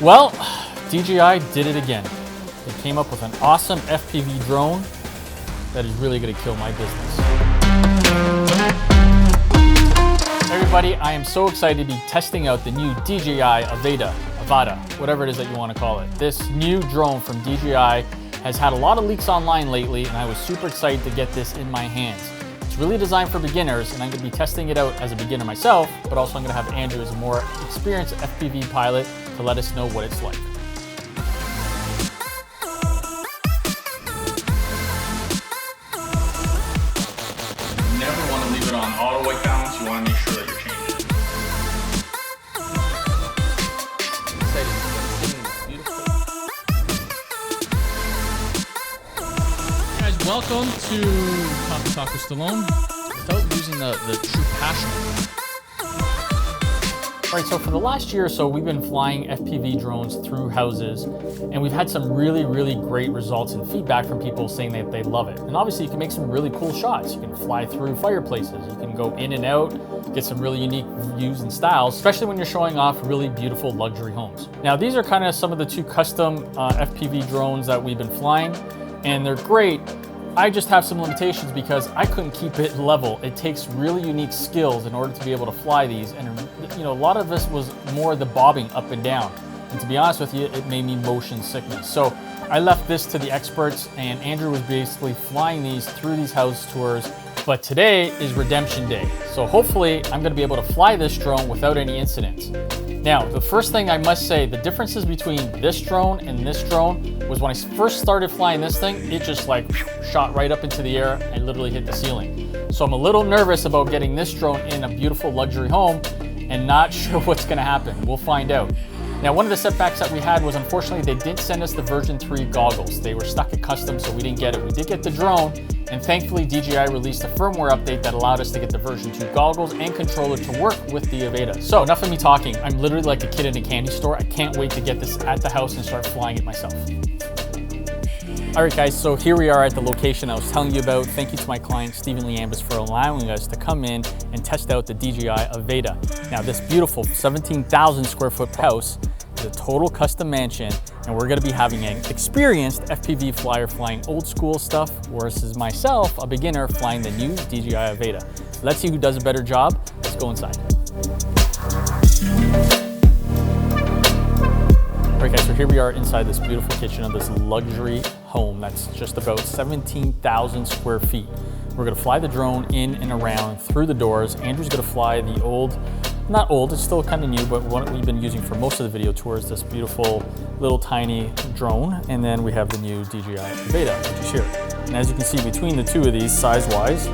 Well, DJI did it again. They came up with an awesome FPV drone that is really going to kill my business. Everybody, I am so excited to be testing out the new DJI AVATA, whatever it is that you want to call it. This new drone from DJI has had a lot of leaks online lately, and I was super excited to get this in my hands. It's really designed for beginners, and I'm going to be testing it out as a beginner myself, but also I'm going to have Andrew as a more experienced FPV pilot to let us know what it's like. You never want to leave it on auto white balance. You want to make sure that you're changing it. Guys, welcome to Coffee Talk with Stallone without losing the true passion. All right, so for the last year or so, we've been flying FPV drones through houses, and we've had some really great results and feedback from people saying that they love it. And obviously, you can make some really cool shots. You can fly through fireplaces. You can go in and out, get some really unique views and styles, especially when you're showing off really beautiful luxury homes. Now, these are kind of some of the two custom FPV drones that we've been flying, and they're great. I just have some limitations because I couldn't keep it level. It takes really unique skills in order to be able to fly these. And you know, a lot of this was more the bobbing up and down. And to be honest with you, it made me motion sickness. So I left this to the experts, and Andrew was basically flying these through these house tours. But today is redemption day. So hopefully I'm gonna be able to fly this drone without any incidents. Now, the first thing I must say, the differences between this drone and this drone was when I first started flying this thing, it just like shot right up into the air and literally hit the ceiling. So I'm a little nervous about getting this drone in a beautiful luxury home and not sure what's gonna happen. We'll find out. Now, one of the setbacks that we had was, unfortunately, they didn't send us the version 3 goggles. They were stuck at custom, so we didn't get it. We did get the drone, and thankfully DJI released a firmware update that allowed us to get the version 2 goggles and controller to work with the AVATA. So enough of me talking. I'm literally like a kid in a candy store. I can't wait to get this at the house and start flying it myself. All right, guys, so here we are at the location I was telling you about. Thank you to my client, Stephen Lee Ambus, for allowing us to come in and test out the DJI AVATA. Now, this beautiful 17,000 square foot house is a total custom mansion, and we're gonna be having an experienced FPV flyer flying old school stuff versus myself, a beginner, flying the new DJI AVATA. Let's see who does a better job. Let's go inside. All right, guys, so here we are inside this beautiful kitchen of this luxury home that's just about 17,000 square feet. We're gonna fly the drone in and around through the doors. Andrew's gonna fly the old, not old, it's still kind of new, but one we've been using for most of the video tours, this beautiful little tiny drone. And then we have the new DJI AVATA, which is here. And as you can see, between the two of these, size-wise,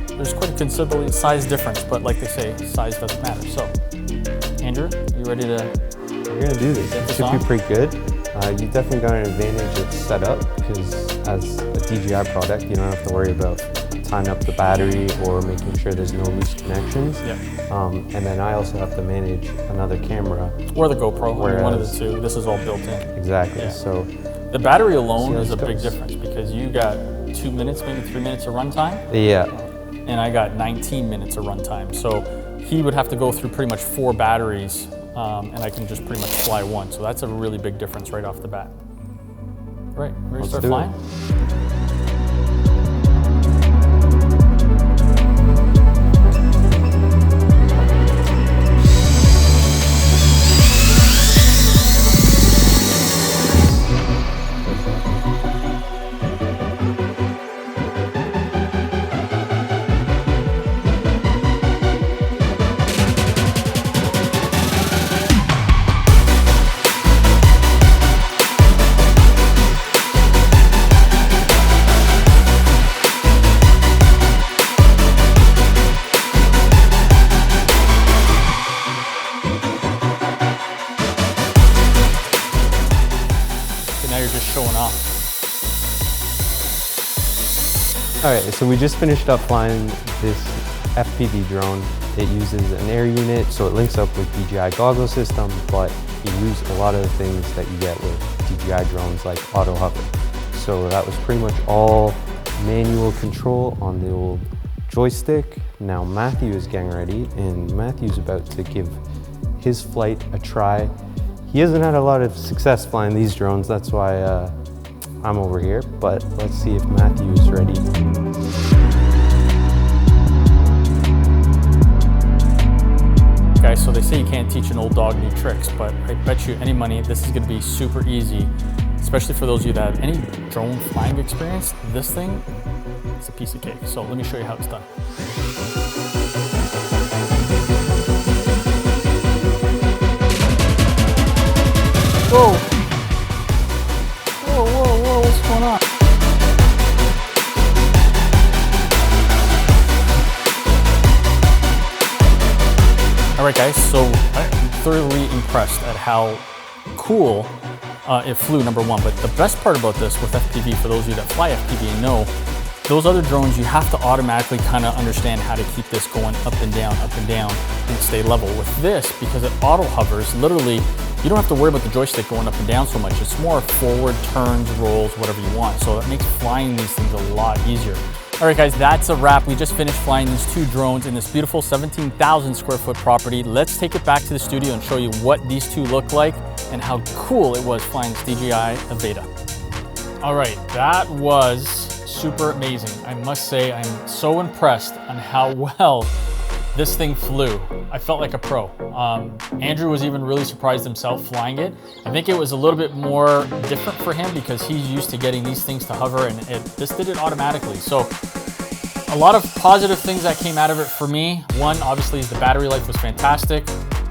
there's quite a considerable size difference, but like they say, size doesn't matter. So, Andrew, you ready to? We're gonna do this. It should be pretty good. You definitely got an advantage of setup, because as a DJI product, you don't have to worry about tying up the battery or making sure there's no loose connections. Yeah. And then I also have to manage another camera. Or the GoPro, one of the two. This is all built in. Exactly. Yeah. So the battery alone is a big difference, because you got 2 minutes, maybe 3 minutes of runtime. Yeah. And I got 19 minutes of runtime. So he would have to go through pretty much 4 batteries, and I can just pretty much fly one. So that's a really big difference right off the bat. All right, ready to start flying? Showing off. All right, so we just finished up flying this FPV drone. It uses an air unit, so it links up with DJI goggle system, but you lose a lot of the things that you get with DJI drones like auto hover. So that was pretty much all manual control on the old joystick. Now Matthew is getting ready, and Matthew's about to give his flight a try. he hasn't had a lot of success flying these drones. That's why I'm over here, but let's see if Matthew is ready. Guys, so they say you can't teach an old dog new tricks, but I bet you any money this is gonna be super easy, especially for those of you that have any drone flying experience. This thing is a piece of cake. So let me show you how it's done. Whoa! Whoa, whoa, whoa, what's going on? All right, guys, so I'm thoroughly impressed at how cool it flew, number one. But the best part about this with FPV, for those of you that fly FPV and know, those other drones, you have to automatically kind of understand how to keep this going up and down, and stay level. With this, because it auto hovers, literally, you don't have to worry about the joystick going up and down so much. It's more forward, turns, rolls, whatever you want. So that makes flying these things a lot easier. All right, guys, that's a wrap. We just finished flying these two drones in this beautiful 17,000 square foot property. Let's take it back to the studio and show you what these two look like and how cool it was flying this DJI AVATA. All right, that was super amazing. I must say, I'm so impressed on how well this thing flew. I felt like a pro. Andrew was even really surprised himself flying it. I think it was a little bit more different for him because he's used to getting these things to hover, and this did it automatically. So a lot of positive things that came out of it for me. One, obviously, is the battery life was fantastic.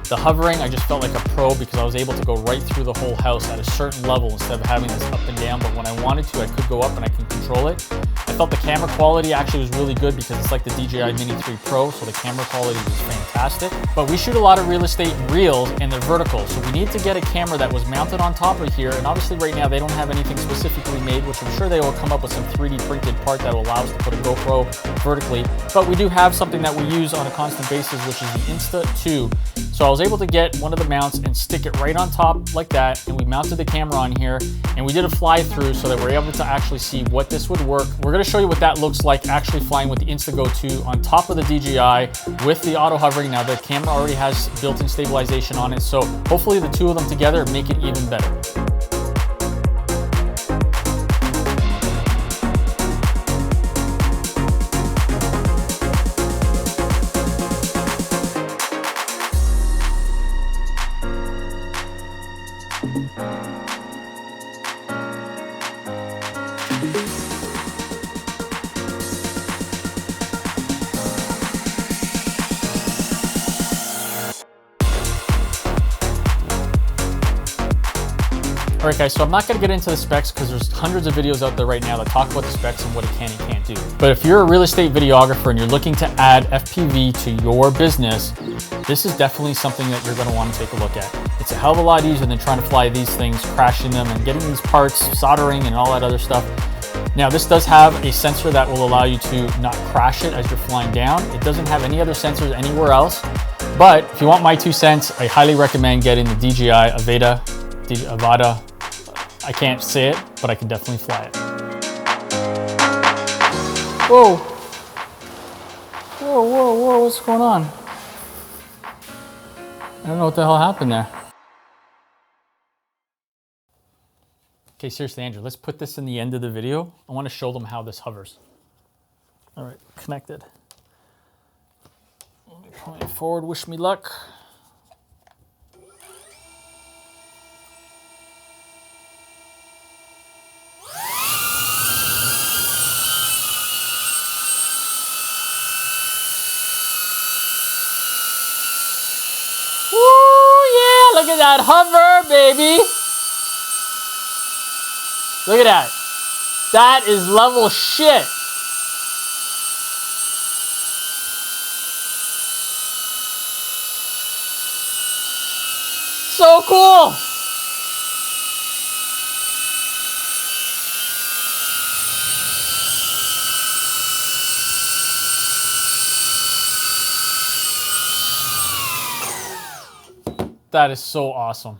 The hovering, I just felt like a pro because I was able to go right through the whole house at a certain level instead of having this up and down. But when I wanted to, I could go up and I can control it. I felt the camera quality actually was really good because it's like the DJI Mini 3 Pro, so the camera quality was fantastic. But we shoot a lot of real estate reels and they're vertical, so we need to get a camera that was mounted on top of here. And obviously right now they don't have anything specifically made, which I'm sure they will come up with some 3D printed part that will allow us to put a GoPro vertically. But we do have something that we use on a constant basis, which is the Insta2. So I was able to get one of the mounts and stick it right on top like that, and we mounted the camera on here, and we did a fly through so that we're able to actually see what this would work. We're gonna show you what that looks like actually flying with the Insta-Go 2 on top of the DJI with the auto hovering. Now the camera already has built-in stabilization on it, so hopefully the two of them together make it even better. All right, guys, so I'm not gonna get into the specs because there's hundreds of videos out there right now that talk about the specs and what it can and can't do. But if you're a real estate videographer and you're looking to add FPV to your business, this is definitely something that you're gonna wanna take a look at. It's a hell of a lot easier than trying to fly these things, crashing them and getting these parts, soldering and all that other stuff. Now, this does have a sensor that will allow you to not crash it as you're flying down. It doesn't have any other sensors anywhere else. But if you want my 2 cents, I highly recommend getting the DJI AVATA. I can't say it, but I can definitely fly it. Whoa. Whoa, whoa, whoa, what's going on? I don't know what the hell happened there. Okay, seriously, Andrew, let's put this in the end of the video. I want to show them how this hovers. All right, connected. Let me point it forward, wish me luck. Look at that hover, baby. Look at that. That is level shit. So cool. That is so awesome.